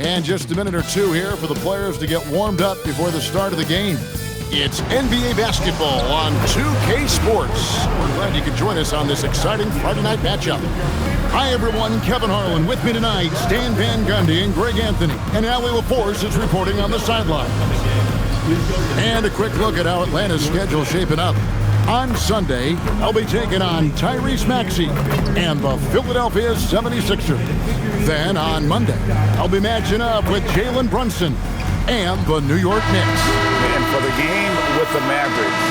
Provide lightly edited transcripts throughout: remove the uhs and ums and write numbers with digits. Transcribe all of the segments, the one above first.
And just a minute or two here for the players to get warmed up before the start of the game. It's NBA basketball on 2K Sports. We're glad you could join us on this exciting Friday night matchup. Hi, everyone. Kevin Harlan with me tonight. Stan Van Gundy and Greg Anthony. And Allie LaForce is reporting on the sideline. And a quick look at how Atlanta's schedule shaping up. On Sunday, they'll be taking on Tyrese Maxey and the Philadelphia 76ers. Then on Monday, they'll be matching up with Jalen Brunson and the New York Knicks. And for the game with the Mavericks,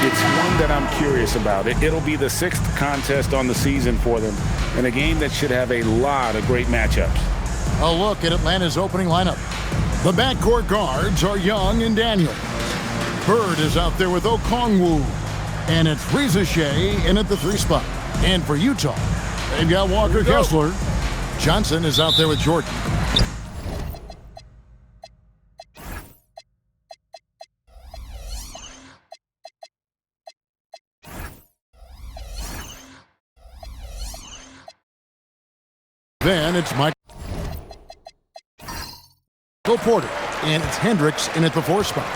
it's one that I'm curious about. It'll be the 6th contest on the season for them, and a game that should have a lot of great matchups. A look at Atlanta's opening lineup. The backcourt guards are Young and Daniels. Bird is out there with Okongwu. And it's Reza Shea in at the 3 spot. And for Utah, they've got Walker Kessler. Johnson is out there with Jordan. Then it's Michael Porter, and it's Hendricks in at the 4 spot.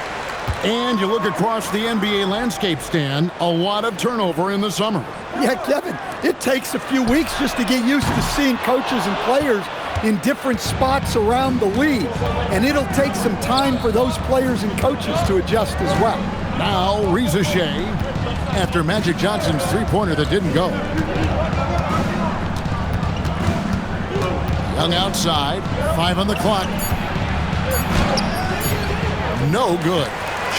And you look across the NBA landscape, Stan, a lot of turnover in the summer. Yeah, Kevin, it takes a few weeks just to get used to seeing coaches and players in different spots around the league. And it'll take some time for those players and coaches to adjust as well. Now, Reza Shea, after Magic Johnson's three-pointer that didn't go. Young outside, 5 on the clock. No good.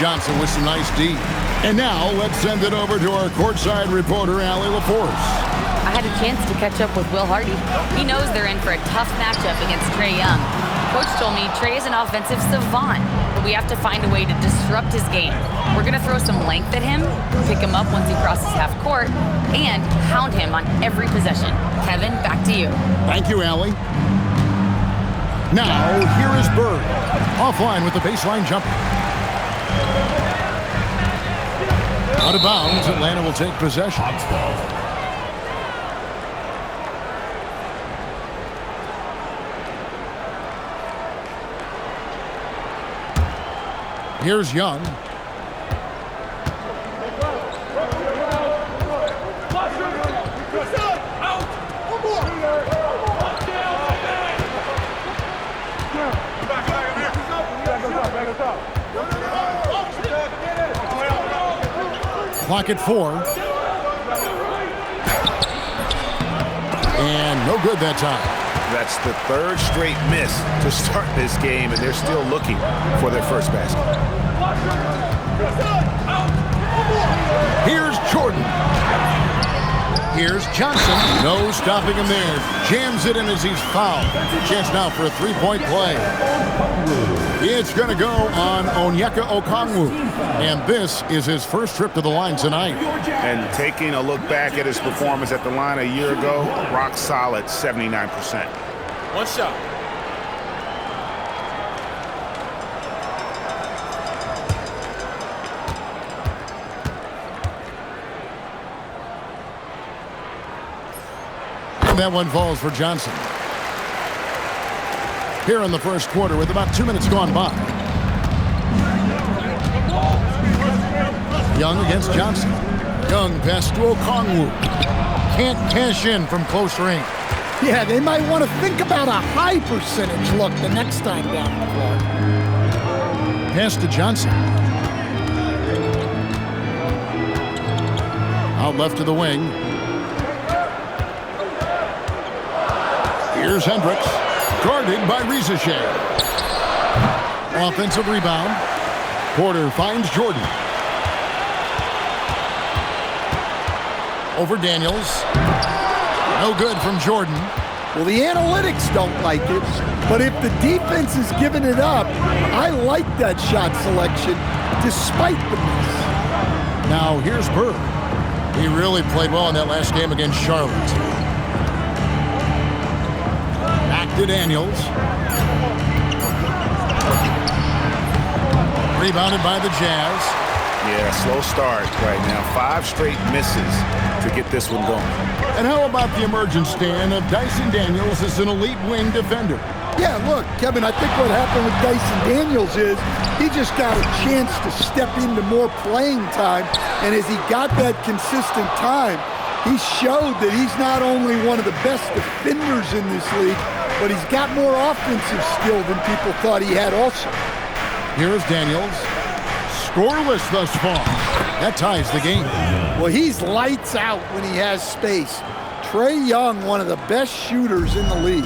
Johnson with some nice D. And now let's send it over to our courtside reporter, Allie LaForce. I had a chance to catch up with Will Hardy. He knows they're in for a tough matchup against Trae Young. Coach told me Trae is an offensive savant, but we have to find a way to disrupt his game. We're going to throw some length at him, pick him up once he crosses half court, and hound him on every possession. Kevin, back to you. Thank you, Allie. Now, here is Bird. Offline with the baseline jumper. Out of bounds, Atlanta will take possession. Here's Young. Clock at 4. And no good that time. That's the 3rd straight miss to start this game, and they're still looking for their first basket. Here's Jordan. Here's Johnson. No stopping him there. Jams it in as he's fouled. Chance now for a 3-point play. It's going to go on Onyeka Okongwu. And this is his first trip to the line tonight. And taking a look back at his performance at the line a year ago, rock solid, 79%. One shot. And that one falls for Johnson. Here in the first quarter with about 2 minutes gone by. Young against Johnson. Young pass to Okongwu. Can't cash in from close range. Yeah, they might want to think about a high percentage look the next time down the floor. Pass to Johnson. Out left to the wing. Here's Hendricks. Guarded by Reza Shea. Offensive rebound. Porter finds Jordan. Over Daniels. No good from Jordan. Well, the analytics don't like it, but if the defense is giving it up, I like that shot selection despite the miss. Now here's Bird. He really played well in that last game against Charlotte. Back to Daniels. Rebounded by the Jazz. Yeah, slow start right now. 5 straight misses to get this one going. And how about the emergence, Stan, of Dyson Daniels as an elite wing defender? Yeah, look, Kevin, I think what happened with Dyson Daniels is he just got a chance to step into more playing time, and as he got that consistent time, he showed that he's not only one of the best defenders in this league, but he's got more offensive skill than people thought he had also. Here's Daniels. Scoreless thus far. That ties the game. Well, he's lights out when he has space. Trae Young, one of the best shooters in the league.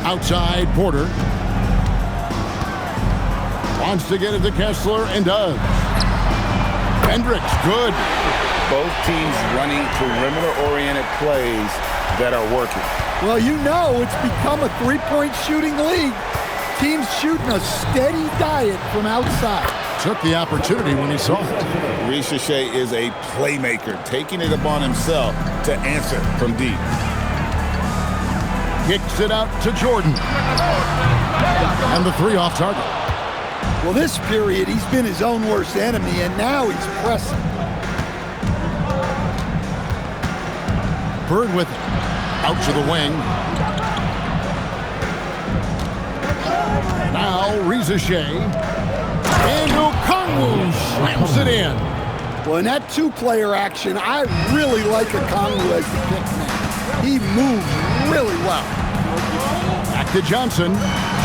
Outside, Porter. Wants to get it to Kessler and does. Hendricks, good. Both teams running perimeter-oriented plays that are working. Well, you know it's become a three-point shooting league. Teams shooting a steady diet from outside. Took the opportunity when he saw it. Risacher is a playmaker, taking it upon himself to answer from deep. Kicks it out to Jordan. And the three off target. Well, this period, he's been his own worst enemy, and now he's pressing. Bird with it. Out to the wing. Now Risacher. And Okongwu slams it in. Well, in that two-player action, I really like Okongwu as the pick man. He moves really well. Back to Johnson.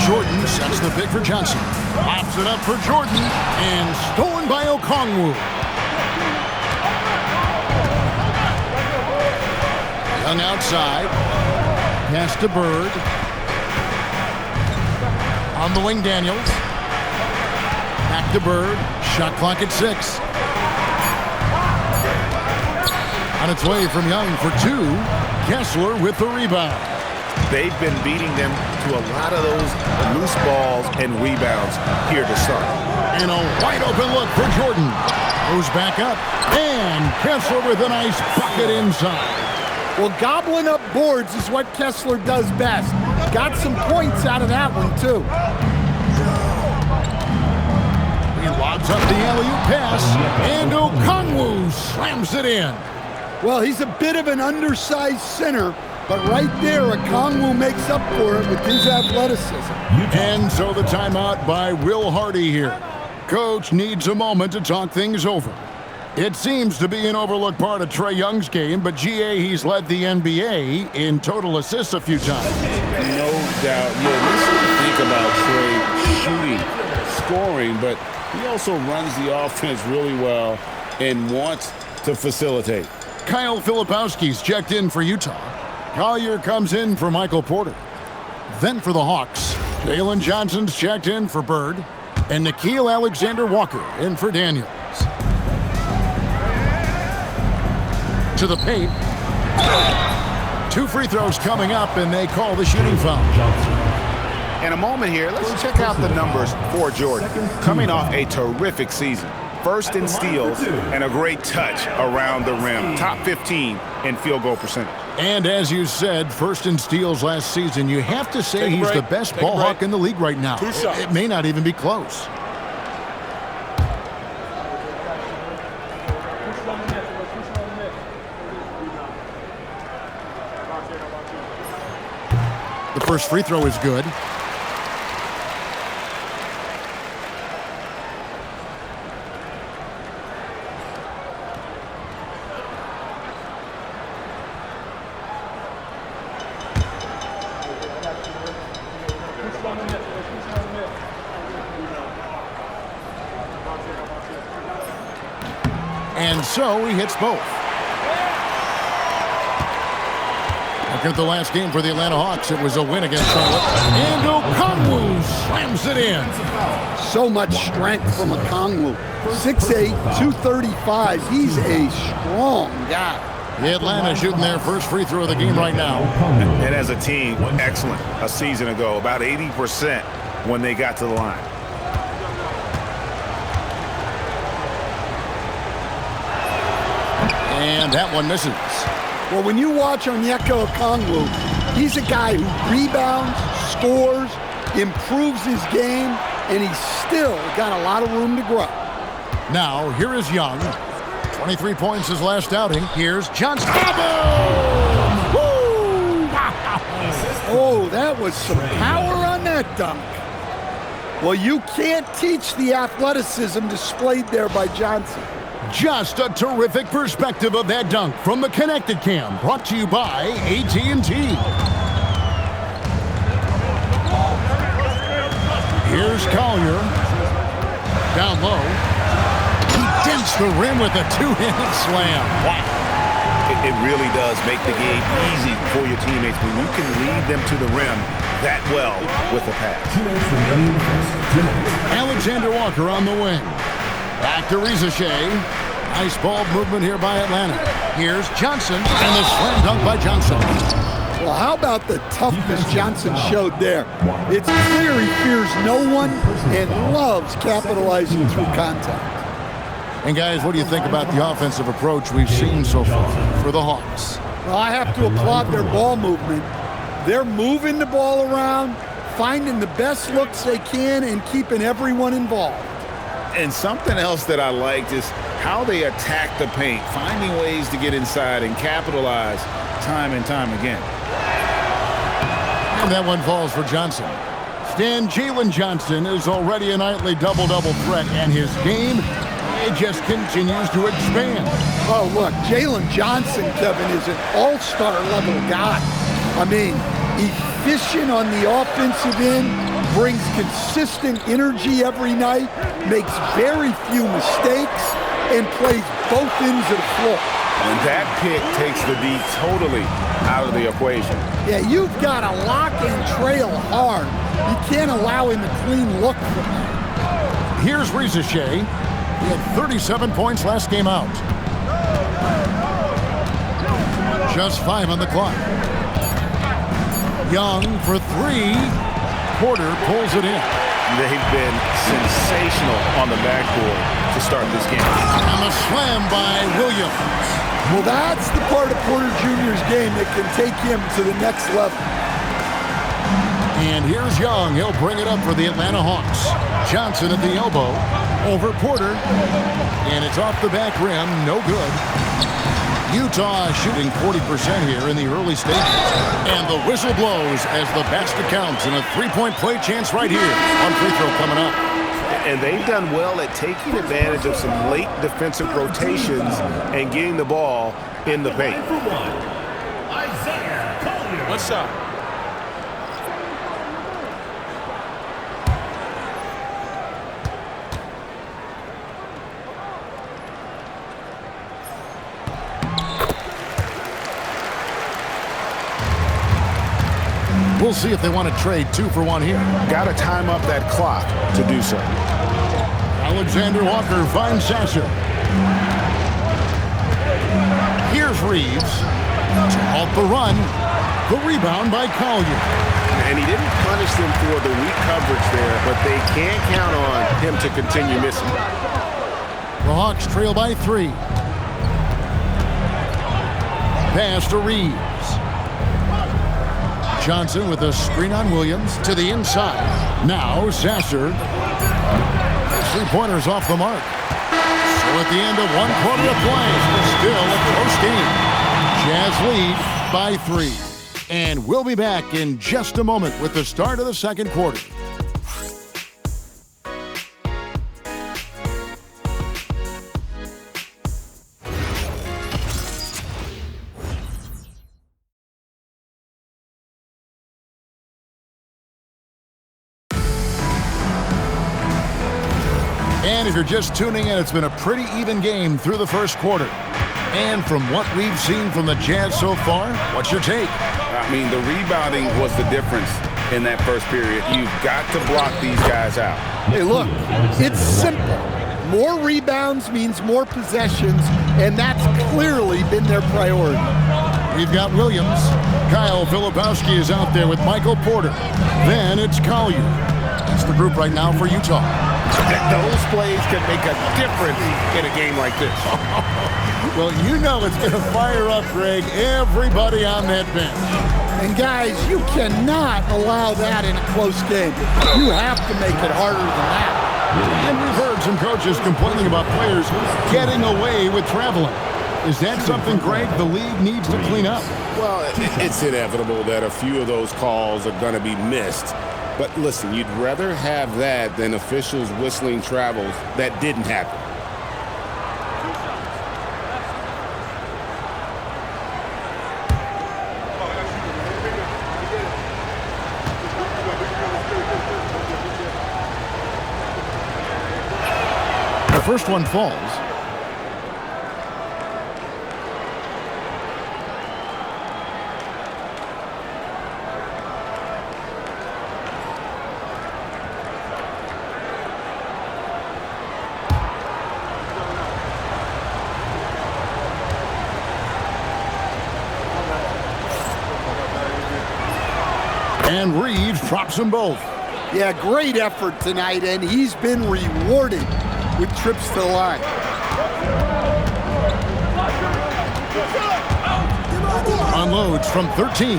Jordan sets the pick for Johnson. Pops it up for Jordan. And stolen by Okongwu. Young outside. Pass to Bird. On the wing, Daniels. Back to Bird. Shot clock at 6. On its way from Young for 2. Kessler with the rebound. They've been beating them to a lot of those loose balls and rebounds here to start. And a wide open look for Jordan. Goes back up. And Kessler with a nice bucket inside. Well, gobbling up boards is what Kessler does best. Got some points out of that one, too. He lobs up the alley-oop pass. And Okongwu slams it in. Well, he's a bit of an undersized center, but right there, Okongwu makes up for it with his athleticism. And so the timeout by Will Hardy here. Coach needs a moment to talk things over. It seems to be an overlooked part of Trae Young's game, but GA, he's led the NBA in total assists a few times. No doubt. Yeah, let's think about Trae shooting, scoring, but he also runs the offense really well and wants to facilitate. Kyle Filipowski's checked in for Utah. Collier comes in for Michael Porter. Then for the Hawks, Jalen Johnson's checked in for Bird, and Nickeil Alexander-Walker in for Daniels. To the paint. 2 free throws coming up, and they call the shooting foul. In a moment here, let's check out the numbers for Jordan. Coming off a terrific season. First in steals and a great touch around the rim. Top 15 in field goal percentage. And as you said, first in steals last season. You have to say he's the best ball hawk in the league right now. It may not even be close. The first free throw is good. And so he hits both. Look at the last game for the Atlanta Hawks. It was a win against Charlotte. And Okongwu slams it in. So much strength from Okongwu. 6'8", 235. He's a strong guy. The Atlanta shooting their first free throw of the game right now. And as a team, excellent a season ago. About 80% when they got to the line. And that one misses. Well, when you watch Onyeka Okongwu, he's a guy who rebounds, scores, improves his game, and he's still got a lot of room to grow. Now, here is Young. 23 points his last outing. Here's Johnson. Boom! Woo! Oh, that was some power on that dunk. Well, you can't teach the athleticism displayed there by Johnson. Just a terrific perspective of that dunk from the Connected Cam, brought to you by AT&T. Here's Collier. Down low. He dents the rim with a two-handed slam. Wow. It really does make the game easy for your teammates when you can lead them to the rim that well with a pass. Alexander Walker on the wing. Back to Rizashea. Nice ball movement here by Atlanta. Here's Johnson, and the slam dunk by Johnson. Well, how about the toughness Johnson showed there? It's clear he fears no one and loves capitalizing through contact. And guys, what do you think about the offensive approach we've seen so far for the Hawks? Well, I have to applaud their ball movement. They're moving the ball around, finding the best looks they can, and keeping everyone involved. And something else that I liked is how they attack the paint, finding ways to get inside and capitalize time and time again. And that one falls for Johnson. Jalen Johnson is already a nightly double-double threat, and his game, it just continues to expand. Oh, look, Jalen Johnson, Kevin, is an all-star level guy. I mean, efficient on the offensive end, brings consistent energy every night, makes very few mistakes, and plays both ends of the floor. And that pick takes the D totally out of the equation. Yeah, you've got to lock and trail hard. You can't allow him a clean look from that. Here's Rizashea. He had 37 points last game out. Just 5 on the clock. Young for 3. Porter pulls it in. They've been sensational on the backboard to start this game. And the slam by Williams. Well, that's the part of Porter Jr.'s game that can take him to the next level. And here's Young. He'll bring it up for the Atlanta Hawks. Johnson at the elbow. Over Porter. And it's off the back rim. No good. Utah shooting 40% here in the early stages. And the whistle blows as the basket counts, and a three-point play chance right here on free throw coming up. And they've done well at taking advantage of some late defensive rotations and getting the ball in the paint. What's up? We'll see if they want to trade 2 for 1 here. Got to time up that clock to do so. Alexander Walker finds Sasser. Here's Reeves to halt the run. The rebound by Collier. And he didn't punish them for the weak coverage there, but they can't count on him to continue missing. The Hawks trail by 3. Pass to Reeves. Johnson with a screen on Williams to the inside. Now Sasser. Three-pointers off the mark. So at the end of 1 quarter of play, still a close game. Jazz lead by 3. And we'll be back in just a moment with the start of the second quarter. And if you're just tuning in, it's been a pretty even game through the first quarter. And from what we've seen from the Jazz so far, what's your take? I mean, the rebounding was the difference in that first period. You've got to block these guys out. Hey, look, it's simple. More rebounds means more possessions, and that's clearly been their priority. We've got Williams. Kyle Filipowski is out there with Michael Porter. Then it's Collier. That's the group right now for Utah. Those plays can make a difference in a game like this. Well, you know it's going to fire up, Greg, everybody on that bench. And guys, you cannot allow that in a close game. You have to make it harder than that. And we've heard some coaches complaining about players getting away with traveling. Is that something, Greg, the league needs to clean up? Well, it's inevitable that a few of those calls are going to be missed. But listen, you'd rather have that than officials whistling travels that didn't happen. The first one falls. And Reeves drops them both. Yeah, great effort tonight, and he's been rewarded with trips to the line. Unloads from 13.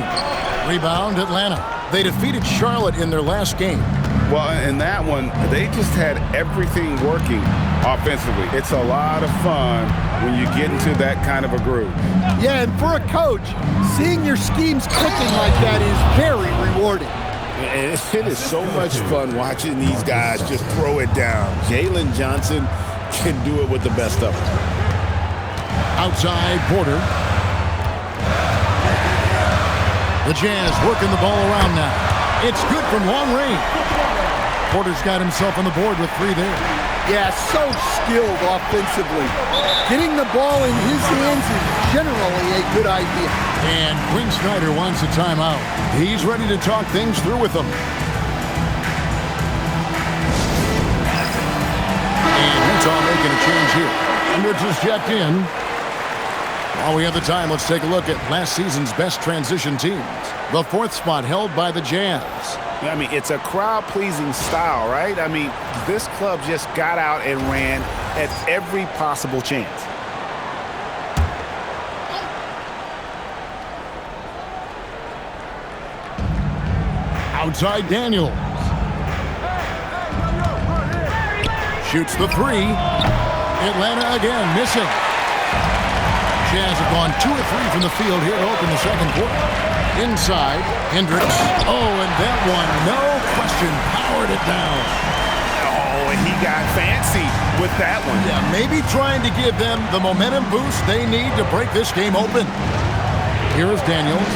Rebound, Atlanta. They defeated Charlotte in their last game. Well, in that one, they just had everything working offensively. It's a lot of fun when you get into that kind of a groove. Yeah, and for a coach, seeing your schemes clicking like that is very rewarding. And it is so much fun watching these guys just throw it down. Jalen Johnson can do it with the best of them. Outside, Porter. The Jazz working the ball around now. It's good from long range. Porter's got himself on the board with 3 there. Yeah, so skilled offensively. Getting the ball in his hands is generally a good idea. And Quinn Snyder wants a timeout. He's ready to talk things through with them. And Utah making a change here. Hundreds is checked in. While we have the time, let's take a look at last season's best transition teams. The 4th spot held by the Jazz. I mean, it's a crowd-pleasing style, right? I mean, this club just got out and ran at every possible chance. Outside Daniels. Shoots the 3. Atlanta again, missing. Jazz have gone 2 of 3 from the field here to open the second quarter. Inside, Hendricks. Oh, and that one, no question, powered it down. Oh, and he got fancy with that one. Yeah, maybe trying to give them the momentum boost they need to break this game open. Here is Daniels.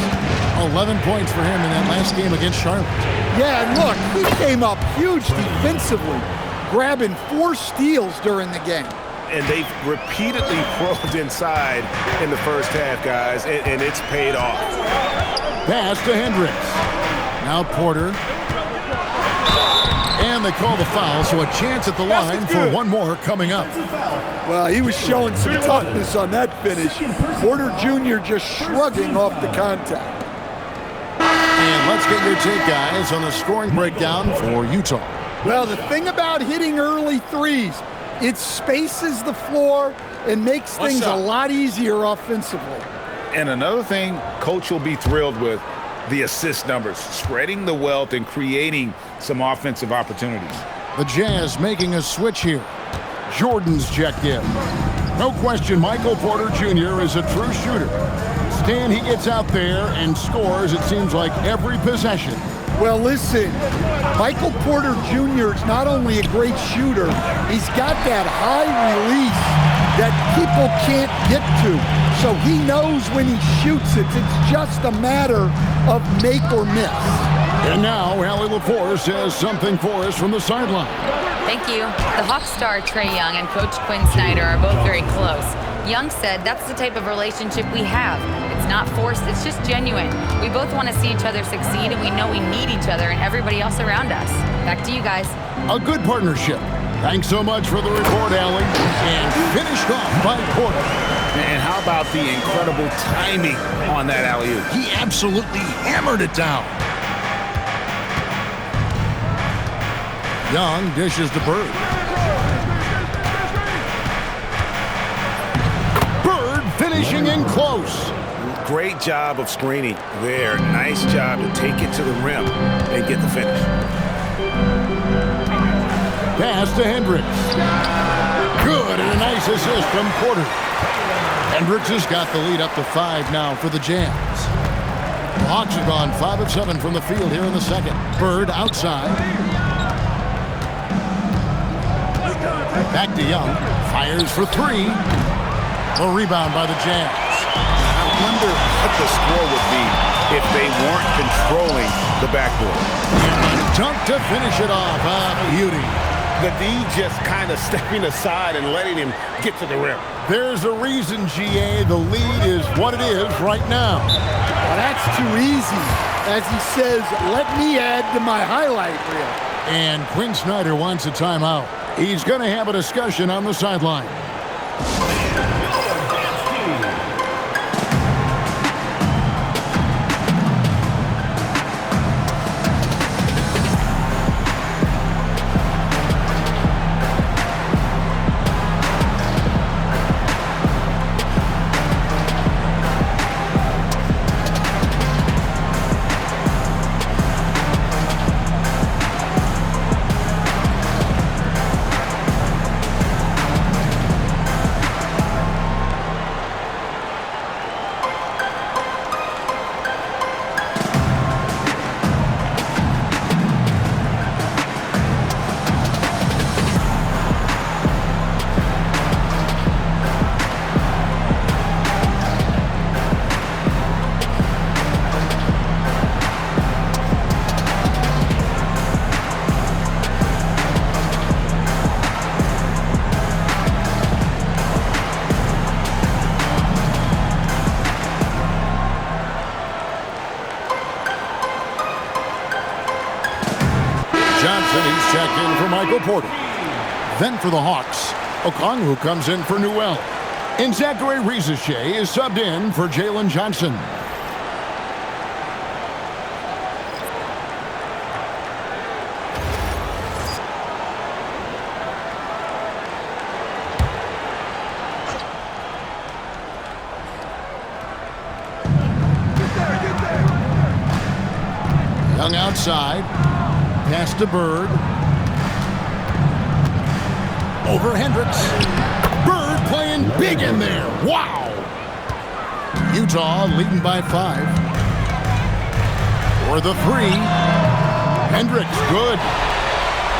11 points for him in that last game against Charlotte. Yeah, and look, he came up huge defensively, grabbing 4 steals during the game. And they've repeatedly probed inside in the first half, guys, and it's paid off. Pass to Hendricks. Now Porter. And they call the foul, so a chance at the line for one more coming up. Well, he was showing some toughness on that finish. Porter Jr. just shrugging off the contact. And let's get your take, guys, on the scoring breakdown for Utah. Well, the thing about hitting early threes, it spaces the floor and makes things a lot easier offensively. And another thing Coach will be thrilled with, the assist numbers, spreading the wealth and creating some offensive opportunities. The Jazz making a switch here. Jordan's checked in. No question, Michael Porter Jr. is a true shooter. Stan, he gets out there and scores, it seems like, every possession. Well, listen, Michael Porter Jr. is not only a great shooter, he's got that high release that people can't get to. So he knows when he shoots it. It's just a matter of make or miss. And now, Allie LaForce has something for us from the sideline. Thank you. The Hawks star Trae Young and Coach Quinn Snyder are both very close. Young said that's the type of relationship we have. It's not forced, it's just genuine. We both want to see each other succeed, and we know we need each other and everybody else around us. Back to you guys. A good partnership. Thanks so much for the report, Allie. And finished off by Porter. And how about the incredible timing on that alley-oop? He absolutely hammered it down. Young dishes to Bird. Bird finishing in close. Great job of screening there. Nice job to take it to the rim and get the finish. Pass to Hendricks. Good, and a nice assist from Porter. Hendricks has got the lead up to 5 now for the Jazz. The Hawks have gone 5 of 7 from the field here in the second. Bird outside. Back to Young. Fires for 3. A rebound by the Jazz. I wonder what the score would be if they weren't controlling the backboard. And a dunk to finish it off. Beauty. The D just kind of stepping aside and letting him get to the rim. There's a reason, GA. The lead is what it is right now. Well, that's too easy. As he says, let me add to my highlight reel. And Quinn Snyder wants a timeout. He's going to have a discussion on the sideline. Johnson, he's checked in for Michael Porter. Then for the Hawks, Okongwu comes in for Newell. And Zachary Risacher is subbed in for Jalen Johnson. Young outside. Pass to Bird. Over Hendricks. Bird playing big in there. Wow! Utah leading by 5. For the 3. Hendricks, good.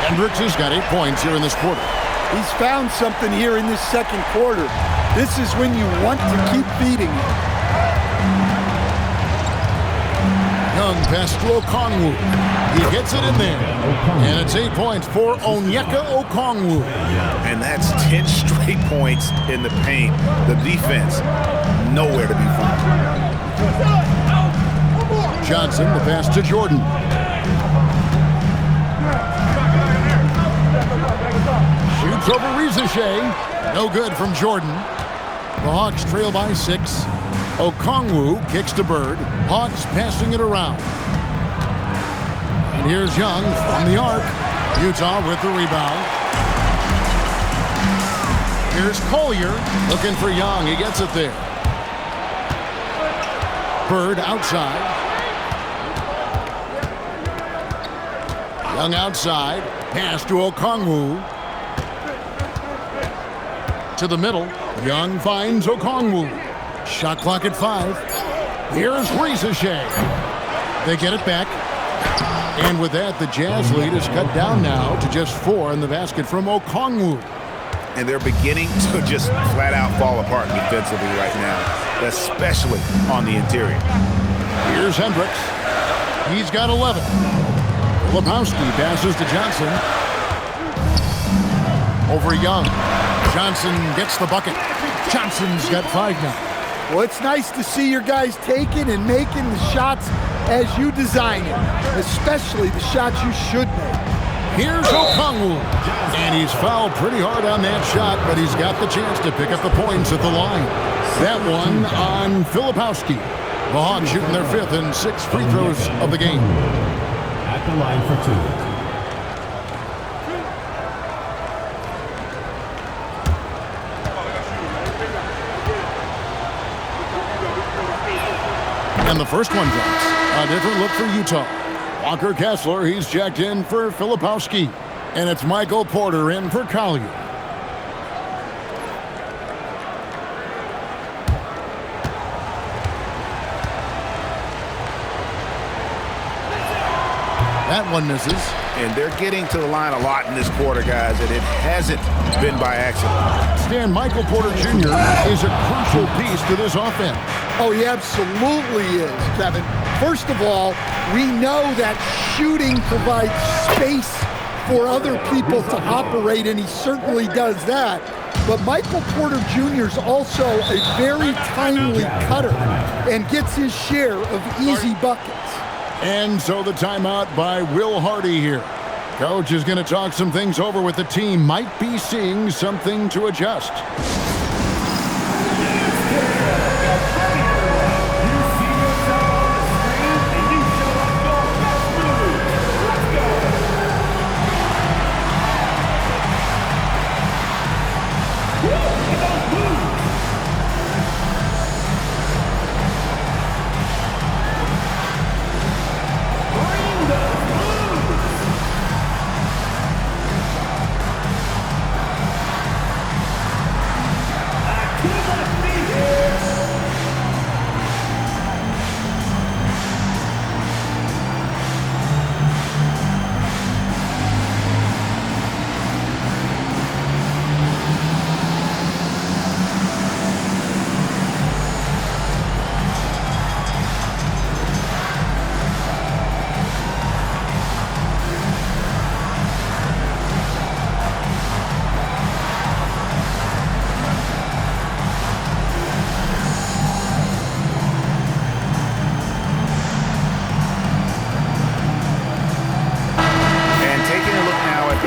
Hendricks has got 8 points here in this quarter. He's found something here in this second quarter. This is when you want to keep feeding him. Young pass to Okongwu. He gets it in there. And it's 8 points for Onyeka Okongwu. And that's 10 straight points in the paint. The defense, nowhere to be found. Johnson, the pass to Jordan. Shoots over Risacher. No good from Jordan. The Hawks trail by 6. Okongwu kicks to Bird. Hawks passing it around. And here's Young from the arc. Utah with the rebound. Here's Collier looking for Young. He gets it there. Bird outside. Young outside. Pass to Okongwu. To the middle. Young finds Okongwu. Shot clock at 5. Here's Risacher. They get it back. And with that, the Jazz lead is cut down now to just 4 in the basket from Okongwu. And they're beginning to just flat out fall apart defensively right now, especially on the interior. Here's Hendricks. He's got 11. Filipowski passes to Johnson. Over Young. Johnson gets the bucket. Johnson's got 5 now. Well, it's nice to see your guys taking and making the shots as you design it, especially the shots you should make. Here's Okongwu. And he's fouled pretty hard on that shot, but he's got the chance to pick up the points at the line. That one on Filipowski. The Hawks shooting their 5th and 6th free throws of the game. At the line for 2. And the first one drops. A different look for Utah. Walker Kessler, he's checked in for Filipowski. And it's Michael Porter in for Collier. That one misses. And they're getting to the line a lot in this quarter, guys, and it hasn't been by accident. Stan, Michael Porter Jr. is a crucial piece to this offense. Oh, he absolutely is, Kevin. First of all, we know that shooting provides space for other people to operate, and he certainly does that. But Michael Porter Jr. is also a very timely cutter and gets his share of easy buckets. And so the timeout by Will Hardy here. Coach is going to talk some things over with the team. Might be seeing something to adjust.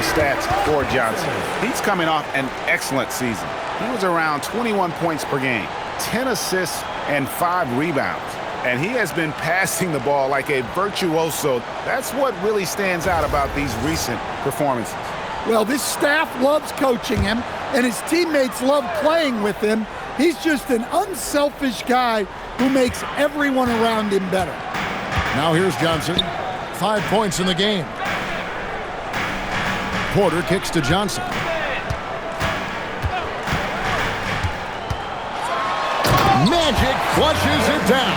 Stats for Johnson. He's coming off an excellent season. He was around 21 points per game, 10 assists, and 5 rebounds. And he has been passing the ball like a virtuoso. That's what really stands out about these recent performances. Well, this staff loves coaching him, and his teammates love playing with him. He's just an unselfish guy who makes everyone around him better. Now here's Johnson. 5 points in the game. Porter kicks to Johnson. Magic flushes it down.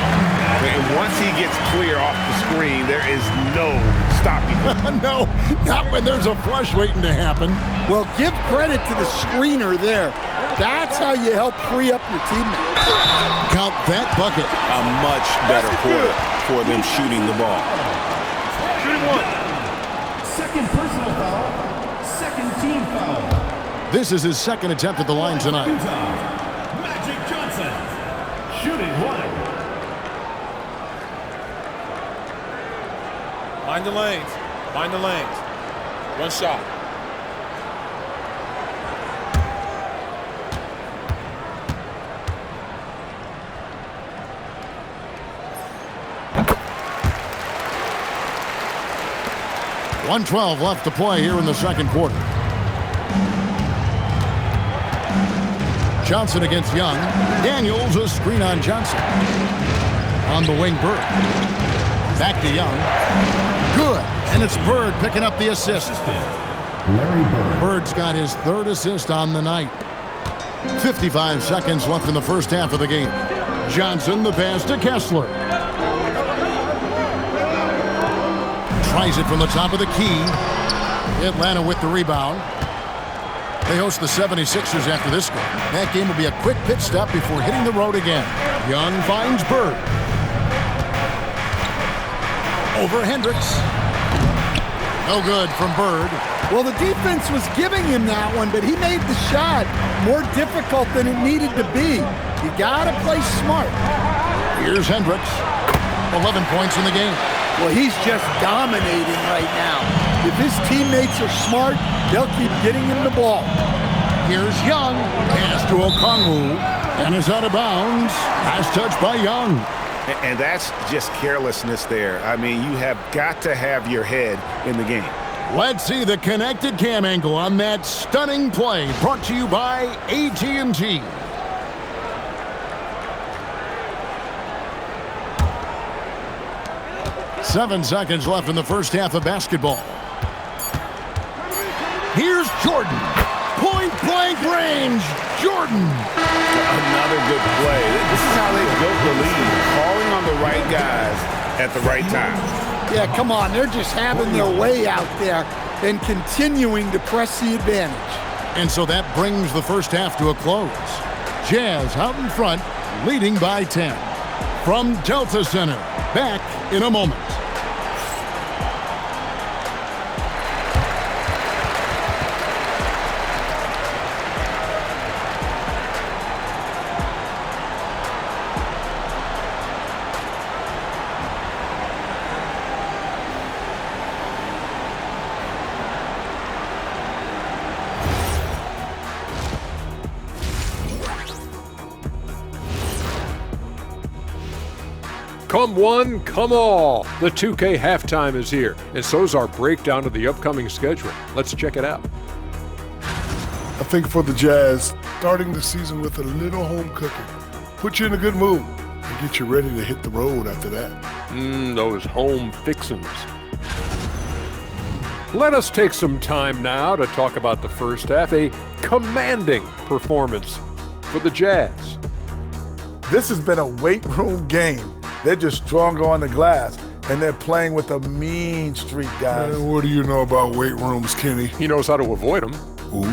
And once he gets clear off the screen, there is no stopping him. No, not when there's a flush waiting to happen. Well, give credit to the screener there. That's how you help free up your teammates. Count that bucket. A much better quarter for them shooting the ball. Shooting one. Second personal foul. Second team foul. This is his second attempt at the line tonight. Magic Johnson. Shooting one. Mind the lanes. Mind the lanes. One shot. .112 left to play here in the second quarter. Johnson against Young. Daniels, a screen on Johnson. On the wing, Bird. Back to Young. Good. And it's Bird picking up the assist. Larry Bird. Bird's got his third assist on the night. 55 seconds left in the first half of the game. Johnson, the pass to Kessler. Tries it from the top of the key. Atlanta with the rebound. They host the 76ers after this game. That game will be a quick pit stop before hitting the road again. Young finds Bird. Over Hendricks. No good from Bird. Well, the defense was giving him that one, but he made the shot more difficult than it needed to be. You gotta play smart. Here's Hendricks. 11 points in the game. Well, he's just dominating right now. If his teammates are smart, they'll keep getting him the ball. Here's Young. Pass to Okongwu. And is out of bounds. Pass touch by Young. And that's just carelessness there. I mean, you have got to have your head in the game. Let's see the connected cam angle on that stunning play. Brought to you by AT&T. Seven seconds left in the first half of basketball. Here's Jordan. Point-blank range. Jordan. Another good play. This is how they built the lead. Calling on the right guys at the right time. Yeah, come on. They're just having their way out there and continuing to press the advantage. And so that brings the first half to a close. Jazz out in front, leading by 10. From Delta Center, back in a moment. Come one, come all. The 2K halftime is here, and so's our breakdown of the upcoming schedule. Let's check it out. I think for the Jazz, starting the season with a little home cooking put you in a good mood and get you ready to hit the road after that. Those home fixins'. Let us take some time now to talk about the first half, a commanding performance for the Jazz. This has been a weight room game. They're just stronger on the glass, and they're playing with a mean streak, guys. What do you know about weight rooms, Kenny? He knows how to avoid them. Ooh.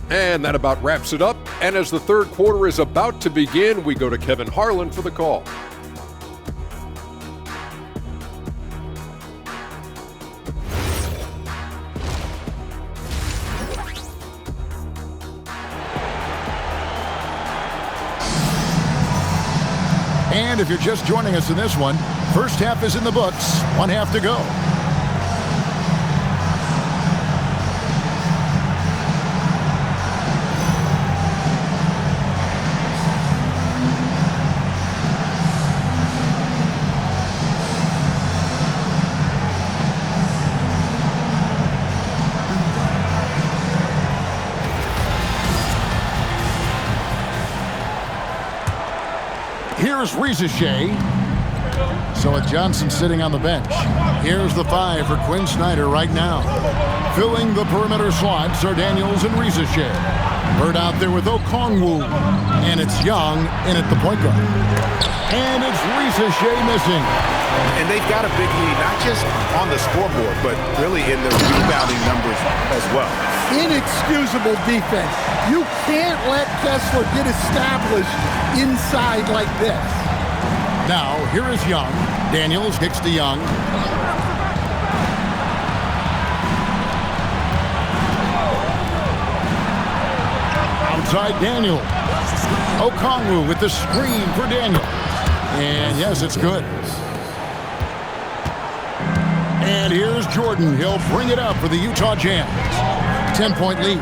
And that about wraps it up. And as the third quarter is about to begin, we go to Kevin Harlan for the call. And if you're just joining us in this one, first half is in the books, one half to go. Here's Risacher. So with Johnson sitting on the bench, here's the 5 for Quinn Snyder right now. Filling the perimeter slots are Daniels and Risacher. Bird out there with Okongwu. And it's Young in at the point guard. And it's Risacher missing. And they've got a big lead, not just on the scoreboard, but really in the rebounding numbers as well. Inexcusable defense. You can't let Kessler get established inside like this. Now, here is Young. Daniels kicks to Young. Outside Daniel. Okongwu with the screen for Daniel. And yes, it's good. And here's Jordan. He'll bring it up for the Utah Jazz. 10-point lead.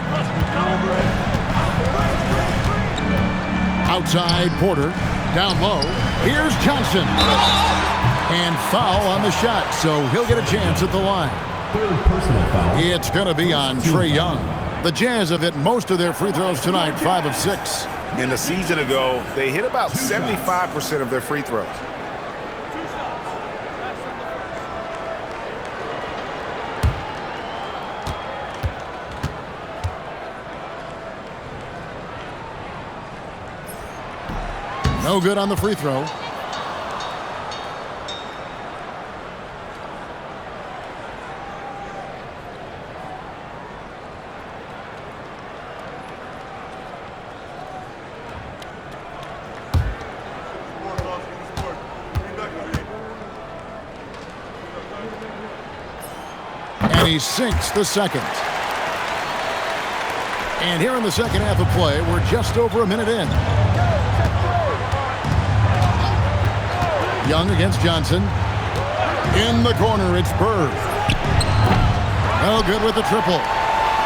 Outside Porter. Down low. Here's Johnson. And foul on the shot, so he'll get a chance at the line. Third personal foul. It's going to be on Trae Young. The Jazz have hit most of their free throws tonight, 5 of 6. And a season ago, they hit about 75% of their free throws. No good on the free throw. And he sinks the second. And here in the second half of play, we're just over a minute in. Young against Johnson. In the corner, it's Bird. No good with the triple.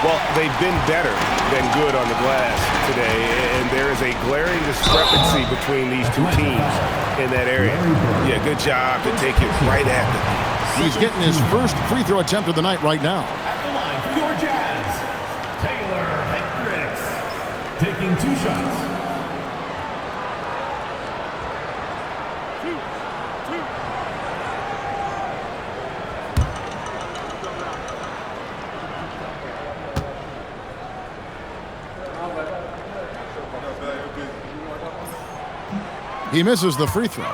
Well, they've been better than good on the glass today, and there is a glaring discrepancy between these two teams in that area. Yeah, good job to take it right at them. He's getting his first free throw attempt of the night right now. At the line for your Jazz, Taylor Hendricks, taking 2 shots. He misses the free throw.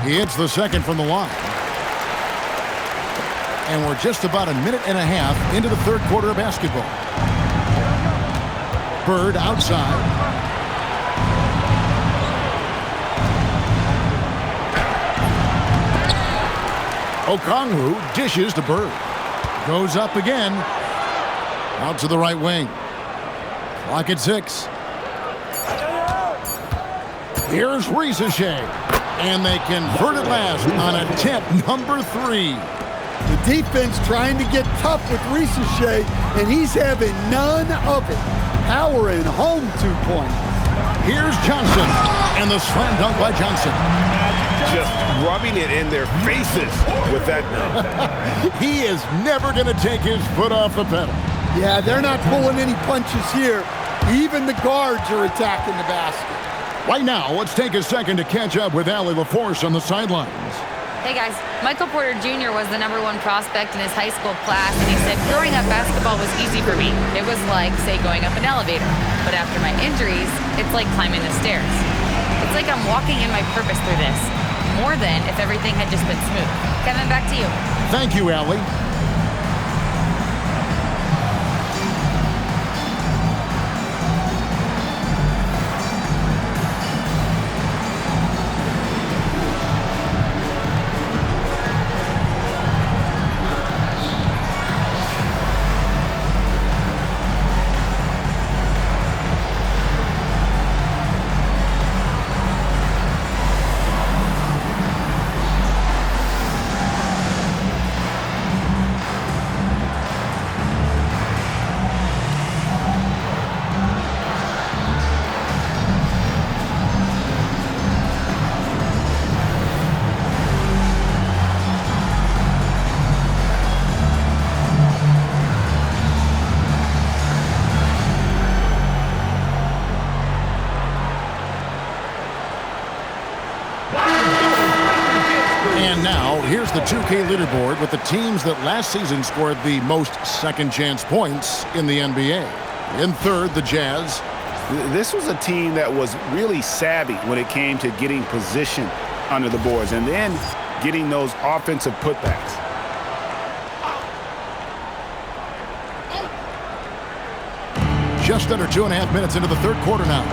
He hits the second from the line. And we're just about a minute and a half into the third quarter of basketball. Bird outside. Okongwu dishes to Bird. Goes up again. Out to the right wing. Clock at 6. Here's Risacher. And they convert at last on attempt number 3. The defense trying to get tough with Risacher, and he's having none of it. Powering home 2 points. Here's Johnson, and the slam dunk by Johnson. Just rubbing it in their faces with that dunk. He is never going to take his foot off the pedal. Yeah, they're not pulling any punches here. Even the guards are attacking the basket. Right now, let's take a second to catch up with Allie LaForce on the sidelines. Hey guys, Michael Porter Jr. was the #1 prospect in his high school class, and he said, growing up, basketball was easy for me. It was like, say, going up an elevator. But after my injuries, it's like climbing the stairs. It's like I'm walking in my purpose through this, more than if everything had just been smooth. Kevin, back to you. Thank you, Allie. And now, here's the 2K leaderboard with the teams that last season scored the most second-chance points in the NBA. In third, the Jazz. This was a team that was really savvy when it came to getting position under the boards and then getting those offensive putbacks. Just under 2.5 minutes into the third quarter now.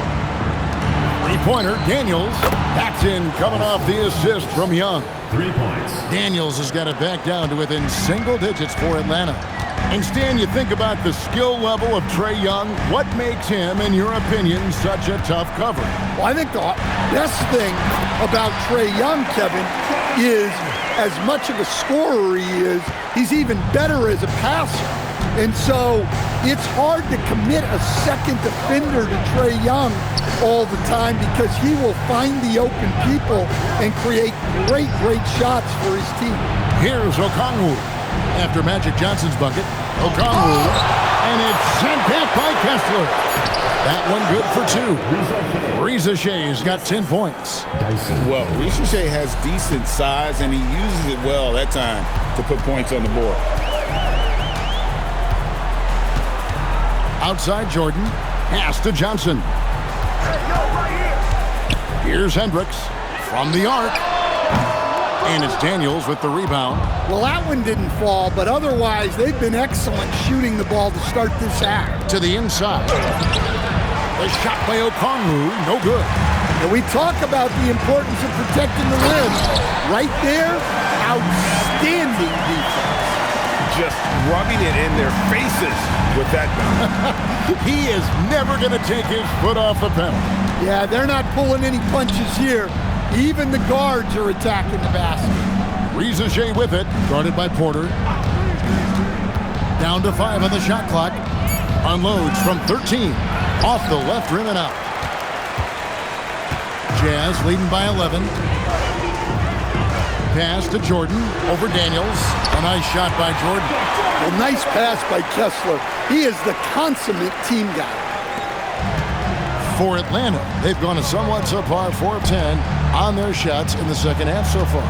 Three-pointer, Daniels. That's in, coming off the assist from Young. 3 points. Daniels has got it back down to within single digits for Atlanta. And Stan, you think about the skill level of Trae Young. What makes him, in your opinion, such a tough cover? Well, I think the best thing about Trae Young, Kevin, is as much of a scorer he is, he's even better as a passer. And so it's hard to commit a second defender to Trae Young all the time because he will find the open people and create great shots for his team. Here's Okongwu. After Magic Johnson's bucket, Okongwu, and it's sent back by Kessler. That one good for 2. Risacher's got 10 points. Well, Risacher has decent size, and he uses it well that time to put points on the board. Outside Jordan, pass to Johnson. Here's Hendricks from the arc. And it's Daniels with the rebound. Well, that one didn't fall, but otherwise they've been excellent shooting the ball to start this act. To the inside. The shot by Okongwu, no good. And we talk about the importance of protecting the rim. Right there, outstanding defense. Just rubbing it in their faces with that dunk. He is never going to take his foot off the pedal. Yeah, they're not pulling any punches here. Even the guards are attacking the basket. Risacher with it, guarded by Porter. Down to 5 on the shot clock. Unloads from 13. Off the left rim and out. Jazz leading by 11. pass to Jordan over Daniels. A nice shot by Jordan. Well, nice pass by Kessler. He is the consummate team guy. For Atlanta, they've gone a somewhat subpar 4 of 10 on their shots in the second half so far.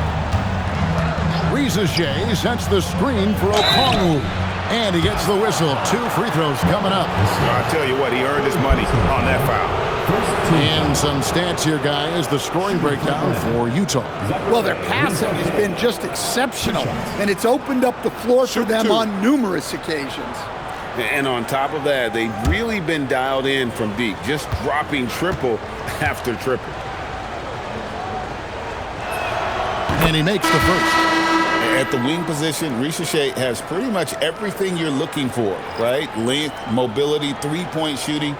Risache sets the screen for Okongwu, and he gets the whistle. 2 free throws coming up. I'll tell you what, he earned his money on that foul. And some stats here, guys, the scoring breakdown for Utah. Well, their passing has been just exceptional, and it's opened up the floor for them on numerous occasions. And on top of that, they've really been dialed in from deep, just dropping triple after triple. And he makes the first. At the wing position, Risache has pretty much everything you're looking for, right? Length, mobility, three-point shooting.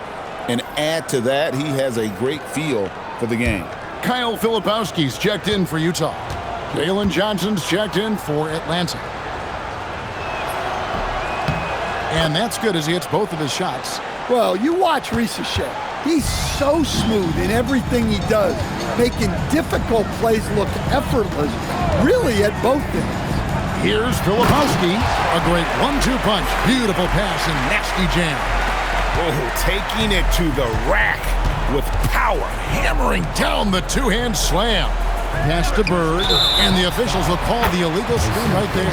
And add to that, he has a great feel for the game. Kyle Filipowski's checked in for Utah. Jalen Johnson's checked in for Atlanta. And that's good as he hits both of his shots. Well, you watch Risache. He's so smooth in everything he does, making difficult plays look effortless, really at both ends. Here's Filipowski, a great 1-2 punch. Beautiful pass and nasty jam. Oh, taking it to the rack with power. Hammering down the two-hand slam. Pass to Bird, and the officials will call the illegal screen right there.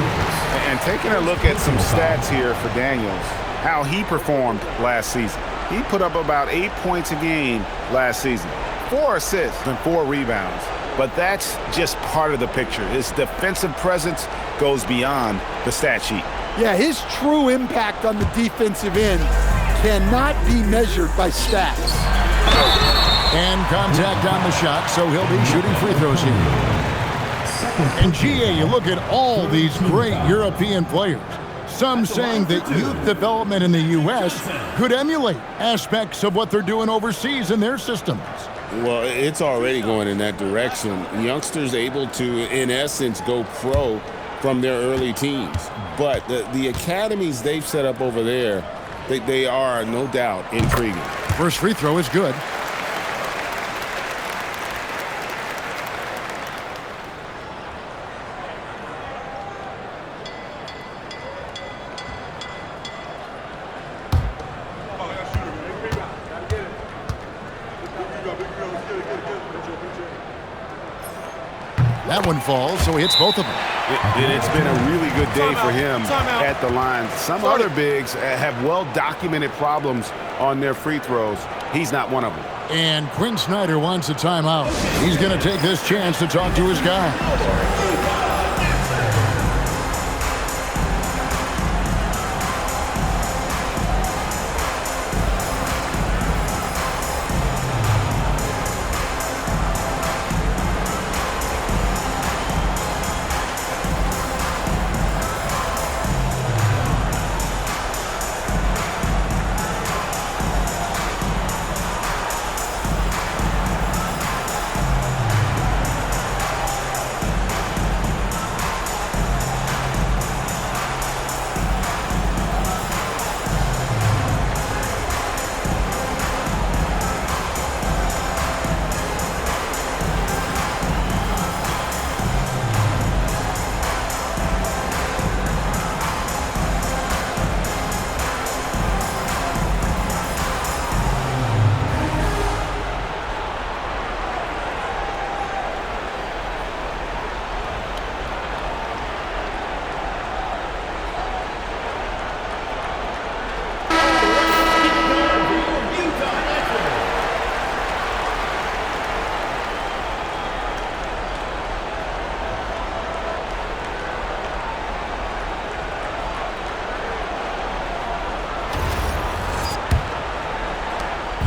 And taking a look at some stats here for Daniels, how he performed last season. He put up about 8 points a game last season, 4 assists and 4 rebounds. But that's just part of the picture. His defensive presence goes beyond the stat sheet. Yeah, his true impact on the defensive end cannot be measured by stats. And contact on the shot, so he'll be shooting free throws here. And GA, you look at all these great European players. Some saying that youth development in the U.S. could emulate aspects of what they're doing overseas in their systems. Well, it's already going in that direction. Youngsters able to, in essence, go pro from their early teens. But the academies they've set up over there, they are, no doubt, intriguing. First free throw is good. That one falls, so he hits both of them. It's been a really good day for him at the line. Some other bigs have well-documented problems on their free throws. He's not one of them. And Quinn Snyder wants a timeout. He's going to take this chance to talk to his guy.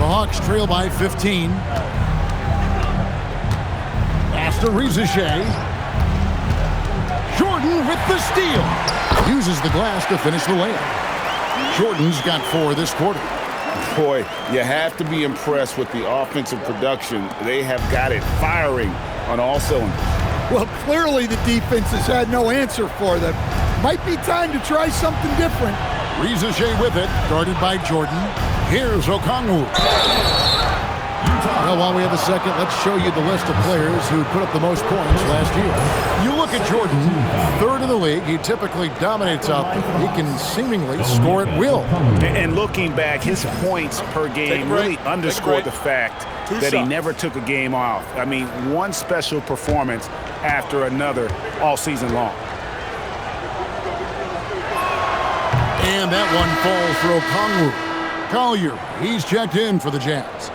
The Hawks trail by 15. Pass to Risache. Jordan with the steal. Uses the glass to finish the layup. Jordan's got 4 this quarter. Boy, you have to be impressed with the offensive production. They have got it firing on all cylinders. Well, clearly the defense has had no answer for them. Might be time to try something different. Risache with it, guarded by Jordan. Here's Okongwu. Well, while we have a second, let's show you the list of players who put up the most points last year. You look at Jordan, third in the league. He typically dominates out there. He can seemingly score at will. And looking back, his points per game really underscored the fact that he never took a game off. I mean, one special performance after another all season long. And that one falls for Okongwu. Collier, he's checked in for the Jazz.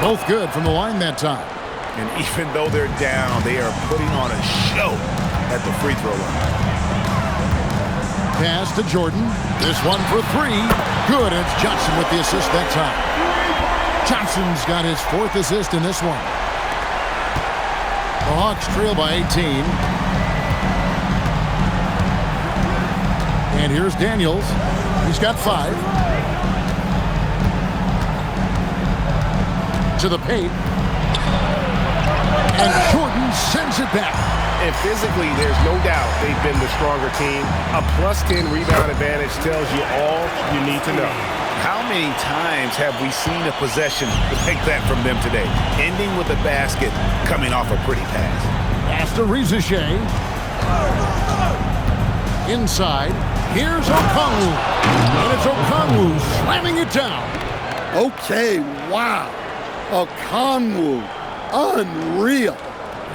Both good from the line that time. And even though they're down, they are putting on a show at the free throw line. Pass to Jordan. This one for three. Good, and it's Johnson with the assist that time. Johnson's got his fourth assist in this one. The Hawks trail by 18. And here's Daniels. He's got 5. To the paint. And Jordan sends it back. And physically, there's no doubt they've been the stronger team. A +10 rebound advantage tells you all you need to know. How many times have we seen a possession like that from them today? Ending with a basket, coming off a pretty pass. Pass to Riziche. Inside. Here's Okongwu. And it's Okongwu slamming it down. Okay, wow. Okongwu, unreal.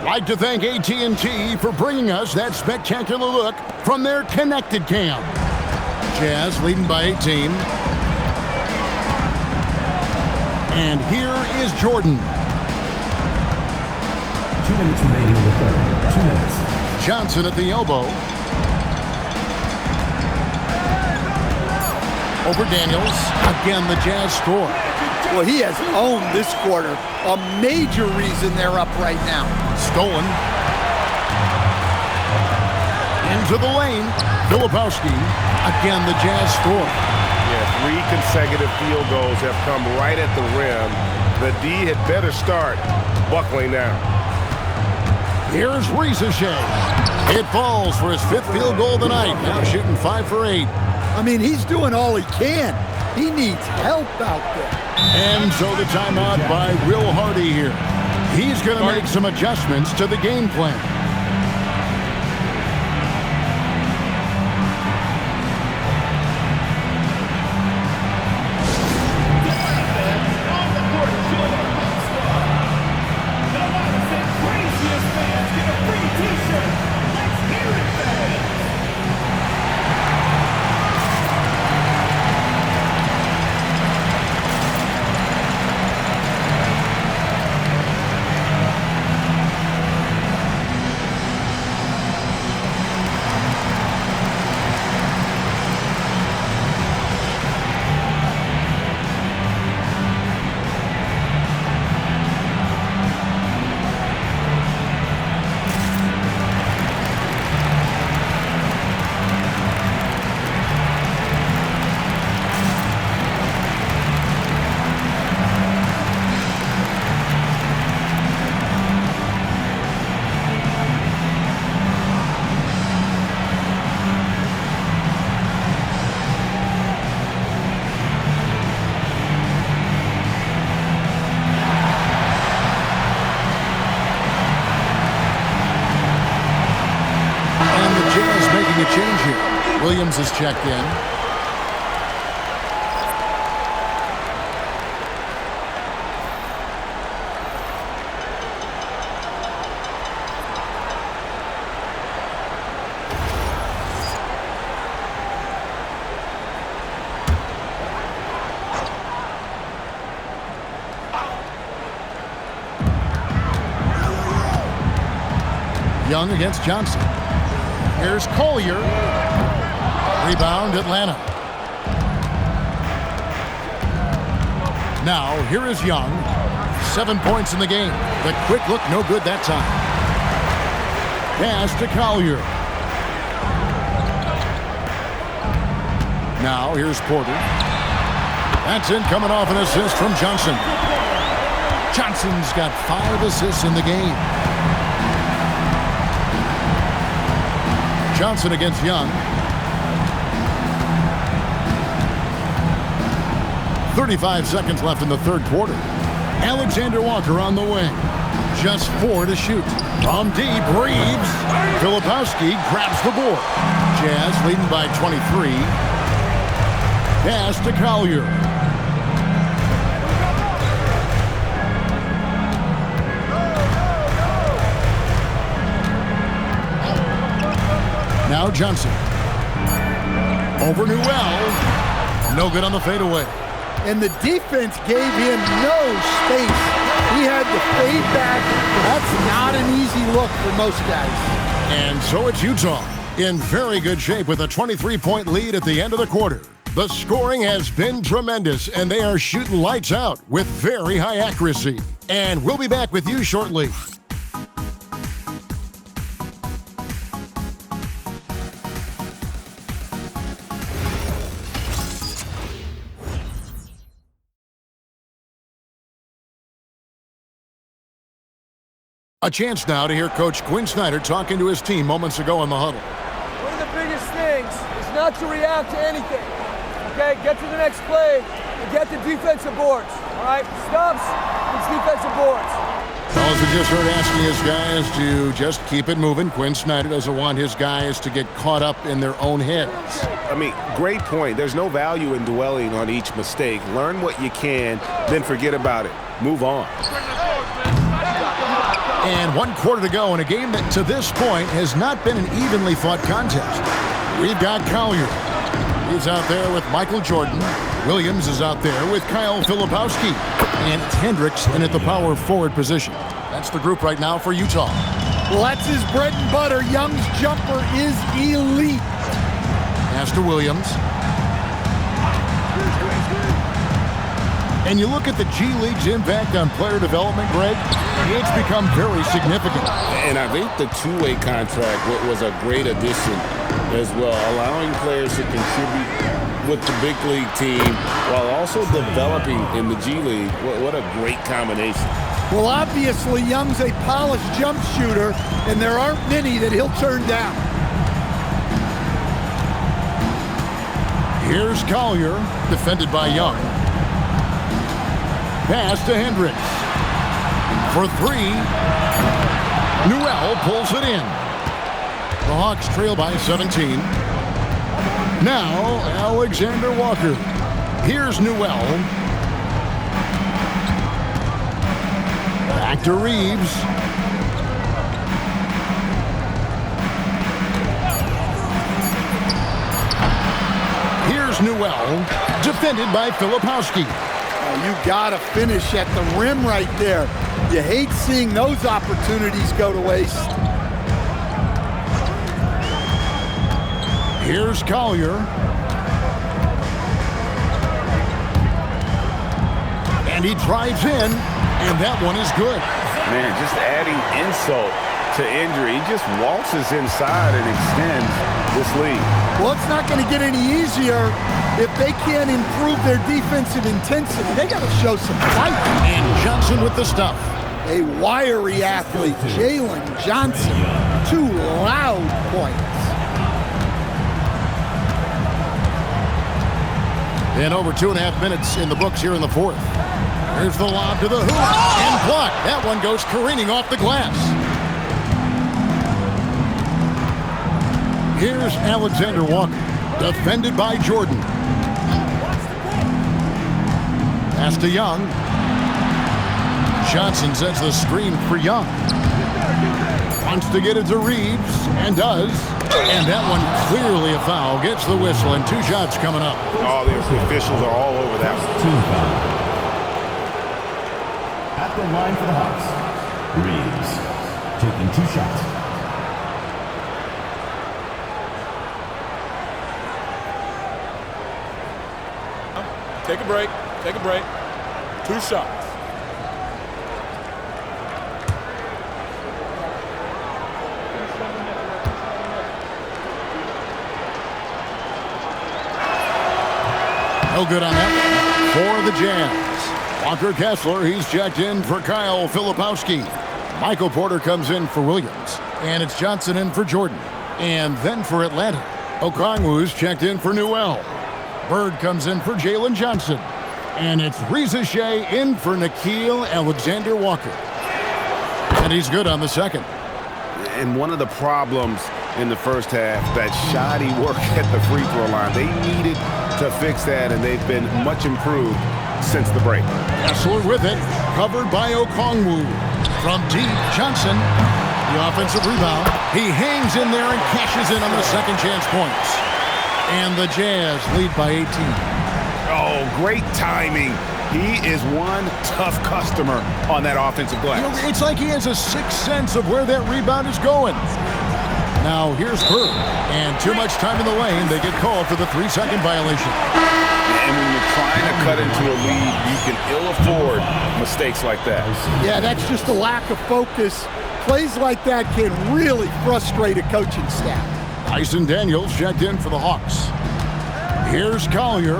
Like to thank AT&T for bringing us that spectacular look from their connected cam. Jazz leading by 18. And here is Jordan. 2 minutes remaining in the third. 2 minutes. Johnson at the elbow. Over Daniels. Again, the Jazz score. Well, he has owned this quarter. A major reason they're up right now. Stolen. Into the lane. Filipowski. Again, the Jazz score. Yeah, 3 consecutive field goals have come right at the rim. The D had better start buckling down. Here's Riziche. It falls for his 5th field goal of the night. Now shooting 5 for 8. I mean, he's doing all he can. He needs help out there. And so the timeout by Will Hardy here. He's going to make some adjustments to the game plan. Change here. Williams is checked in. Young against Johnson. Here's Collier. Rebound, Atlanta. Now, here is Young. 7 points in the game. The quick look, no good that time. Pass to Collier. Now, here's Porter. That's in, coming off an assist from Johnson. Johnson's got 5 assists in the game. Johnson against Young. 35 seconds left in the third quarter. Alexander Walker on the wing. Just 4 to shoot. From deep, Reeves. Filipowski grabs the board. Jazz leading by 23. Pass to Collier. Now Johnson. Over Newell. No good on the fadeaway. And the defense gave him no space. He had to fade back. That's not an easy look for most guys. And so it's Utah in very good shape with a 23-point lead at the end of the quarter. The scoring has been tremendous, and they are shooting lights out with very high accuracy. And we'll be back with you shortly. A chance now to hear Coach Quinn Snyder talking to his team moments ago in the huddle. One of the biggest things is not to react to anything. Okay, get to the next play and get the defensive boards. All right, stops, it's defensive boards. Well, as we just heard asking his guys to just keep it moving, Quinn Snyder doesn't want his guys to get caught up in their own heads. I mean, great point. There's no value in dwelling on each mistake. Learn what you can, then forget about it. Move on. And 1 quarter to go in a game that to this point has not been an evenly fought contest. We've got Collier. He's out there with Michael Jordan. Williams is out there with Kyle Filipowski. And Hendricks in at the power forward position. That's the group right now for Utah. Well, that's his bread and butter. Young's jumper is elite. Pass to Williams. And you look at the G League's impact on player development, Greg, it's become very significant. And I think the two-way contract was a great addition as well, allowing players to contribute with the big league team while also developing in the G League. What a great combination. Well, obviously, Young's a polished jump shooter, and there aren't many that he'll turn down. Here's Collier, defended by Young. Pass to Hendricks. For 3. Newell pulls it in. The Hawks trail by 17. Now, Alexander Walker. Here's Newell. Back to Reeves. Here's Newell, defended by Filipowski. You gotta finish at the rim right there. You hate seeing those opportunities go to waste. Here's Collier. And he drives in, and that one is good. Man, just adding insult to injury. He just waltzes inside and extends this lead. Well, it's not going to get any easier if they can't improve their defensive intensity. They got to show some fight. And Johnson with the stuff. A wiry athlete, Jalen Johnson. 2 loud points. And over 2.5 minutes in the books here in the fourth. Here's the lob to the hoop. And blocked. That one goes careening off the glass. Here's Alexander Walker, defended by Jordan. Pass to Young. Johnson sets the screen for Young. Wants to get it to Reeves, and does. And that one clearly a foul. Gets the whistle, and 2 shots coming up. Oh, the officials are all over that one. Team foul. At the line for the Hawks, Reeves taking 2 shots. Take a break. Take a break. 2 shots. No good on that for the Jazz. Walker Kessler, he's checked in for Kyle Filipowski. Michael Porter comes in for Williams. And it's Johnson in for Jordan. And then for Atlanta, Okongwu's checked in for Newell. Bird comes in for Jalen Johnson. And it's Reza Shea in for Nickeil Alexander-Walker. And he's good on the second. And one of the problems in the first half, that shoddy work at the free throw line. They needed to fix that, and they've been much improved since the break. Kessler with it, covered by Okongwu. From deep, Johnson, the offensive rebound. He hangs in there and cashes in on the second chance points. And the Jazz lead by 18. Oh, great timing. He is one tough customer on that offensive glass. You know, it's like he has a sixth sense of where that rebound is going. Now here's Bird, and too much time in the lane. They get called for the 3-second violation. And when you're trying to cut into a lead, you can ill afford mistakes like that. Yeah, that's just a lack of focus. Plays like that can really frustrate a coaching staff. Dyson Daniels checked in for the Hawks. Here's Collier.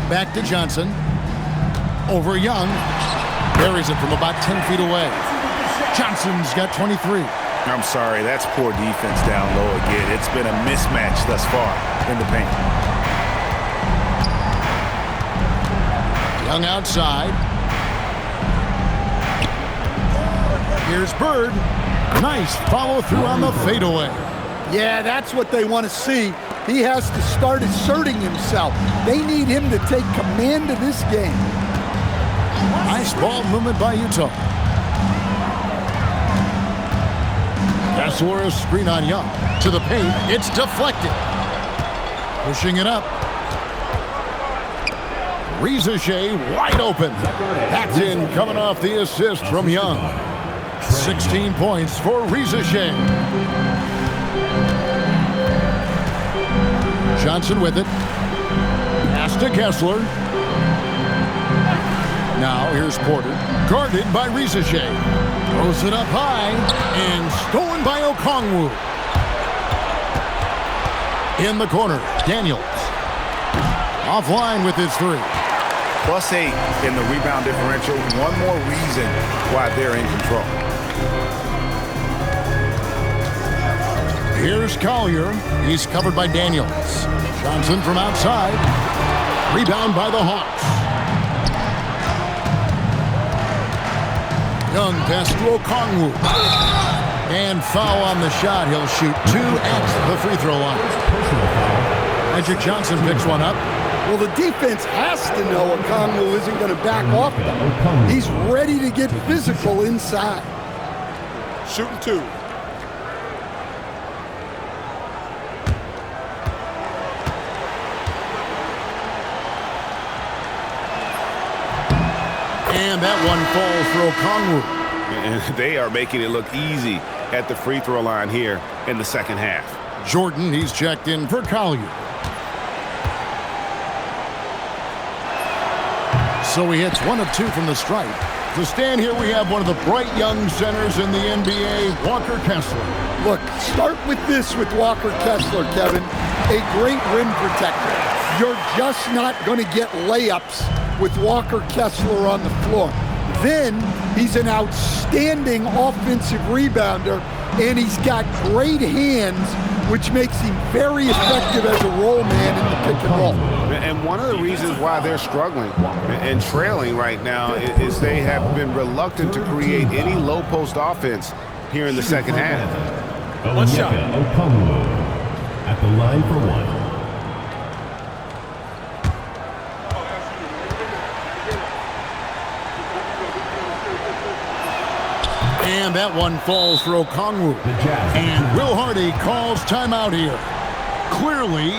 Back to Johnson. Over Young. Buries it from about 10 feet away. Johnson's got 23. I'm sorry, that's poor defense down low again. It's been a mismatch thus far in the paint. Young outside. Here's Bird. Nice follow through on the fadeaway. Yeah, that's what they want to see. He has to start asserting himself. They need him to take command of this game. Nice ball movement by Utah. Kessler, screen on Young. To the paint. It's deflected. Pushing it up. Reza Shea wide open. That's in, coming off the assist from Young. 16 points for Reza Shea. Johnson with it. Pass to Kessler. Now here's Porter. Guarded by Reza Shea. Throws it up high and stolen by Okongwu. In the corner, Daniels. Offline with his three. +8 in the rebound differential. One more reason why they're in control. Here's Collier. He's covered by Daniels. Johnson from outside. Rebound by the Hawks. Young pass to Okongwu. And foul on the shot. He'll shoot 2 at the free throw line. Magic Johnson picks one up. Well, the defense has to know Okongwu isn't going to back off them. He's ready to get physical inside. Shooting 2. And that one falls for Okongwu. And they are making it look easy at the free throw line here in the second half. Jordan, he's checked in for Collier. So he hits 1 of 2 from the stripe. To stand here, we have one of the bright young centers in the NBA, Walker Kessler. Look, start with this with Walker Kessler, Kevin. A great rim protector. You're just not going to get layups with Walker Kessler on the floor. Then he's an outstanding offensive rebounder, and he's got great hands, which makes him very effective as a roll man in the pick and roll. And one of the reasons why they're struggling and trailing right now is they have been reluctant to create any low post offense here in the second half. One shot. Okongwu at the line for 1. And that one falls for Okongwu. And Will Hardy calls timeout here. Clearly